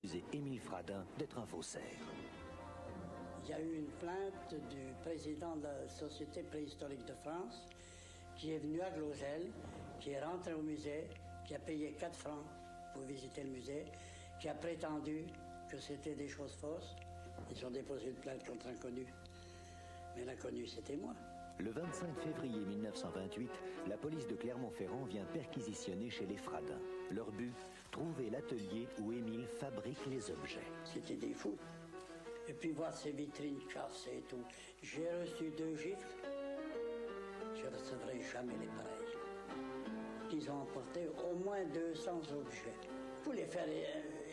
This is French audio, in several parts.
accusé Émile Fradin d'être un faussaire. Il y a eu une plainte du président de la Société préhistorique de France qui est venu à Glozelle, qui est rentré au musée, qui a payé 4 francs pour visiter le musée, qui a prétendu que c'était des choses fausses. Ils ont déposé une plainte contre l'inconnu. Mais l'inconnu, c'était moi. Le 25 février 1928, la police de Clermont-Ferrand vient perquisitionner chez les Fradin. Leur but, trouver l'atelier où Émile fabrique les objets. C'était des fous. Et puis voir ces vitrines cassées et tout. J'ai reçu 2 gifles. Je ne recevrai jamais les pareils. Ils ont emporté au moins 200 objets. Pour les faire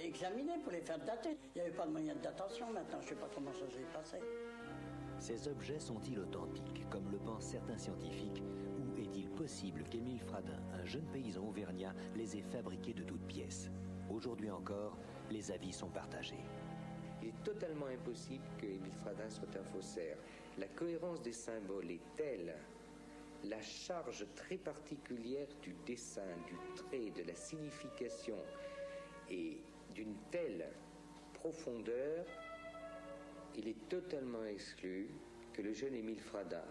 examiner, pour les faire dater. Il n'y avait pas de moyen de datation maintenant. Je ne sais pas comment ça s'est passé. Ces objets sont-ils authentiques, comme le pensent certains scientifiques, ou est-il possible qu'Émile Fradin, un jeune paysan auvergnat, les ait fabriqués de toutes pièces? Aujourd'hui encore, les avis sont partagés. Il est totalement impossible que Émile Fradin soit un faussaire. La cohérence des symboles est telle, la charge très particulière du dessin, du trait, de la signification est d'une telle profondeur, il est totalement exclu que le jeune Émile Fradin,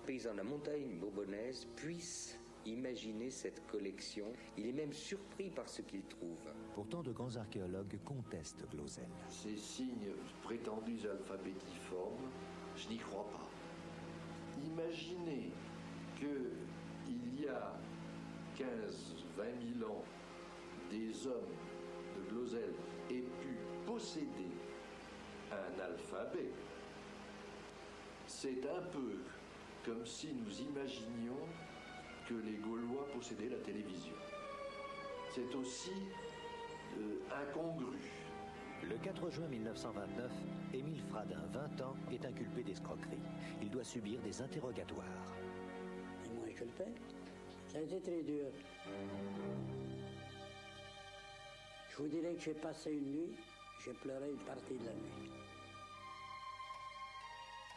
paysan de la montagne bourbonnaise, puisse imaginer cette collection. Il est même surpris par ce qu'il trouve. Pourtant, de grands archéologues contestent Glozelle. Ces signes prétendus alphabétiformes, je n'y crois pas. Imaginez qu'il y a 15-20 000 ans, des hommes de Glozelle aient pu posséder un alphabet. C'est un peu comme si nous imaginions que les Gaulois possédaient la télévision. C'est aussi incongru. Le 4 juin 1929, Émile Fradin, 20 ans, est inculpé d'escroquerie. Il doit subir des interrogatoires. Ils m'ont inculpé. Ça a été très dur. Je vous dirais que j'ai passé une nuit, j'ai pleuré une partie de la nuit.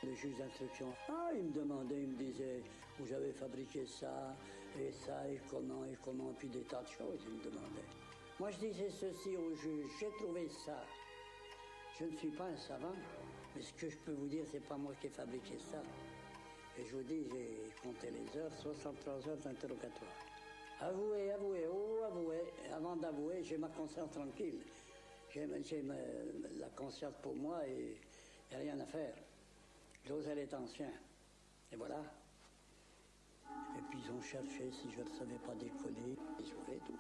Le juge d'instruction, il me demandait, il me disait, vous avez fabriqué ça, et comment, puis des tas de choses, il me demandait. Moi, je disais ceci au juge, j'ai trouvé ça. Je ne suis pas un savant, mais ce que je peux vous dire, c'est pas moi qui ai fabriqué ça. Et je vous dis, j'ai compté les heures, 63 heures d'interrogatoire. Avouez, avouez. Avant d'avouer, j'ai ma conscience tranquille. J'ai la conscience pour moi et il n'y a rien à faire. Glozelle est ancien. Et voilà. Et puis ils ont cherché si je ne savais pas décoller. Ils ouvraient tout.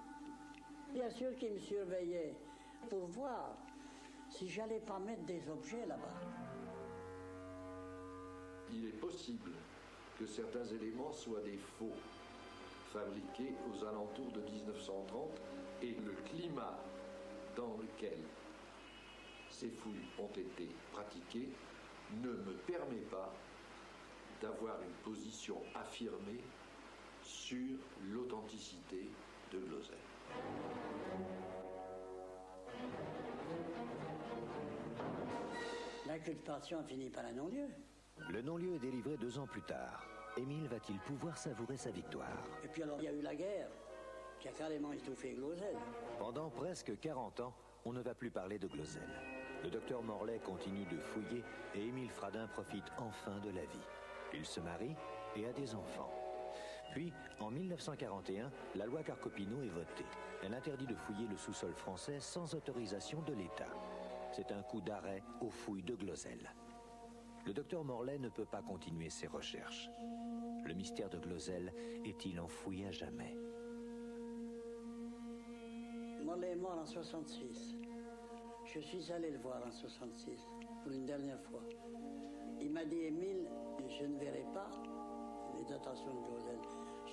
Bien sûr qu'ils me surveillaient pour voir si j'allais pas mettre des objets là-bas. Il est possible que certains éléments soient des faux, fabriqués aux alentours de 1930, et le climat dans lequel ces fouilles ont été pratiquées ne me permet pas d'avoir une position affirmée sur l'authenticité de Glozelle. L'inculpation a fini par un non-lieu. Le non-lieu est délivré 2 ans plus tard. Émile va-t-il pouvoir savourer sa victoire? Et puis alors, il y a eu la guerre, qui a carrément étouffé Glozelle. Pendant presque 40 ans, on ne va plus parler de Glozelle. Le docteur Morlet continue de fouiller et Émile Fradin profite enfin de la vie. Il se marie et a des enfants. Puis, en 1941, la loi Carcopino est votée. Elle interdit de fouiller le sous-sol français sans autorisation de l'État. C'est un coup d'arrêt aux fouilles de Glozelle. Le docteur Morlet ne peut pas continuer ses recherches. Le mystère de Glozelle est-il enfoui à jamais? Morlet est mort en 66. Je suis allé le voir en 66, pour une dernière fois. Il m'a dit, Émile, je ne verrai pas les datations de Glozelle.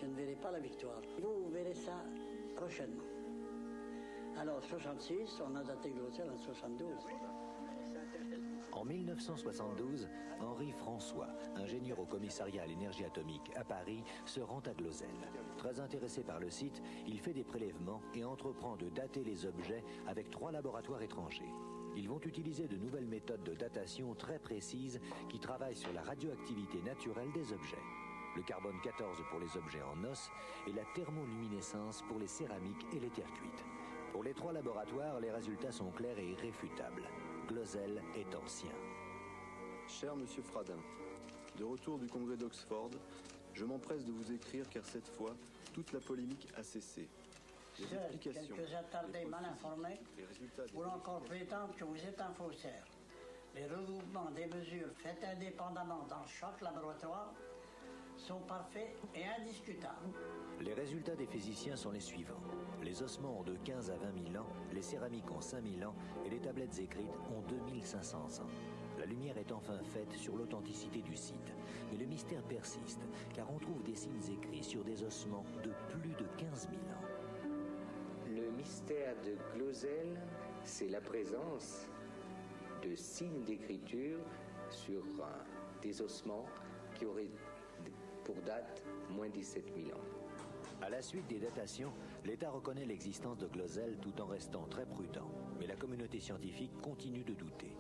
Je ne verrai pas la victoire. Vous verrez ça prochainement. Alors, 66, on a daté Glozelle en 72. En 1972, Henri François, ingénieur au commissariat à l'énergie atomique à Paris, se rend à Glozelle. Très intéressé par le site, il fait des prélèvements et entreprend de dater les objets avec 3 laboratoires étrangers. Ils vont utiliser de nouvelles méthodes de datation très précises qui travaillent sur la radioactivité naturelle des objets. Le carbone 14 pour les objets en os et la thermoluminescence pour les céramiques et les terres cuites. Pour les 3 laboratoires, les résultats sont clairs et irréfutables. Glozell est ancien. Cher Monsieur Fradin, de retour du congrès d'Oxford, je m'empresse de vous écrire car cette fois, toute la polémique a cessé. Les Seuls explications, quelques attardés les mal preuves informés physiques, les résultats des pour encore prétendre que vous êtes un faussaire. Les regroupements des mesures faites indépendamment dans chaque laboratoire sont parfaits et indiscutables. Les résultats des physiciens sont les suivants. Les ossements ont de 15 à 20 000 ans, les céramiques ont 5 000 ans et les tablettes écrites ont 2500 ans. La lumière est enfin faite sur l'authenticité du site. Mais le mystère persiste, car on trouve des signes écrits sur des ossements de plus de 15 000 ans. Le mystère de Glozell, c'est la présence de signes d'écriture sur des ossements qui auraient pour date moins 17 000 ans. À la suite des datations, l'État reconnaît l'existence de Glozell tout en restant très prudent. Mais la communauté scientifique continue de douter.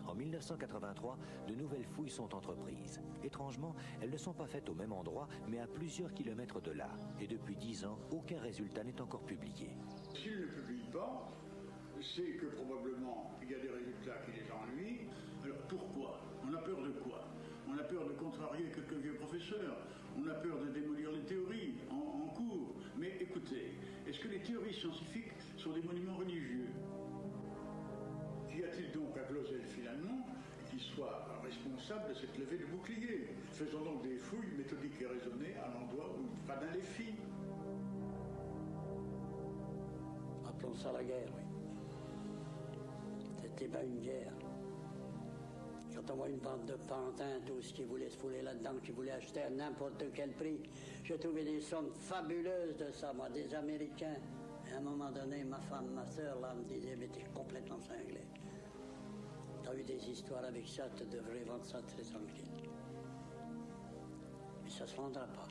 En 1983, de nouvelles fouilles sont entreprises. Étrangement, elles ne sont pas faites au même endroit, mais à plusieurs kilomètres de là. Et depuis 10 ans, aucun résultat n'est encore publié. S'il ne publie pas, c'est que probablement il y a des résultats qui les ennuient. Alors pourquoi? On a peur de quoi? On a peur de contrarier quelques vieux professeurs. On a peur de démolir les théories en cours. Mais écoutez, est-ce que les théories scientifiques sont des monuments religieux? Qu'y a-t-il donc à Glozell finalement qui soit responsable de cette levée de bouclier? Faisons donc des fouilles méthodiques et raisonnées à l'endroit où Fradin les fit. Appelons ça la guerre, oui. C'était pas une guerre. Quand on voit une bande de pantins, tous qui voulaient se fouler là-dedans, qui voulaient acheter à n'importe quel prix, j'ai trouvé des sommes fabuleuses de ça, moi, des Américains. Et à un moment donné, ma femme, ma soeur, là, me disait, mais t'es complètement cinglé. T'as eu des histoires avec ça, tu devrais vendre ça très tranquille. Mais ça se vendra pas.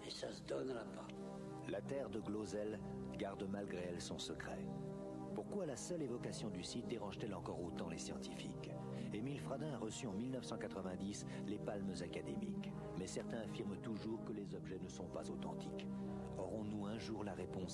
Et ça se donnera pas. La terre de Glozell garde malgré elle son secret. Pourquoi la seule évocation du site dérange-t-elle encore autant les scientifiques? Émile Fradin a reçu en 1990 les palmes académiques, mais certains affirment toujours que les objets ne sont pas authentiques. Aurons-nous un jour la réponse